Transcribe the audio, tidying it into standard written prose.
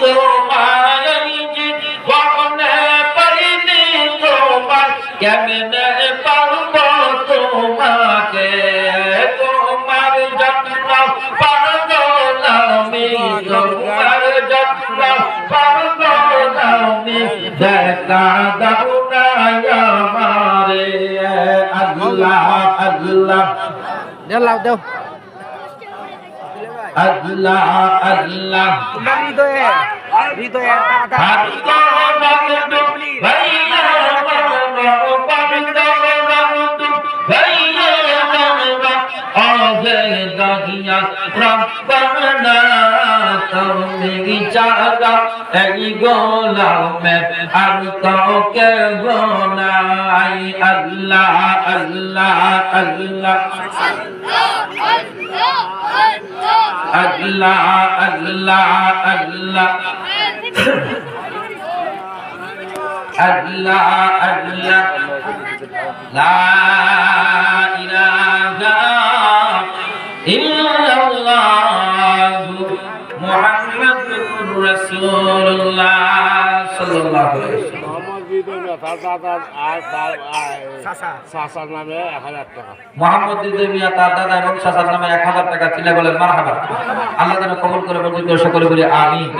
তোমার জীবনে পাইনি তোমার কেমনে পারবো তোমাকে তোমার যত্ন পাগল আমি তোমার যত্ন পাগল আমি দেখা দাও না আমারে আল্লাহ আল্লাহ দেও আল্লাহ আল্লাহ হৃদয়ে ربنا তুমি চারা এই গোলামে আর কাউকে গোনাই আল্লাহ আল্লাহ আল্লাহ আল্লাহ আল্লাহ আল্লাহ আল্লাহ আল্লাহ লা ইলাহা ইল্লাল্লাহ মুহাম্মাদুর রাসূলুল্লাহ সাল্লাল্লাহু আলাইহি ওয়াসাল্লাম। মোহাম্মদ মিয়া তার দাদা এবং চাচার নামে 1000 টাকা ছিল বলেন মারহাবা। আল্লাহ যেন কবুল করে মঞ্জুর করে সকলে বলি আমিন।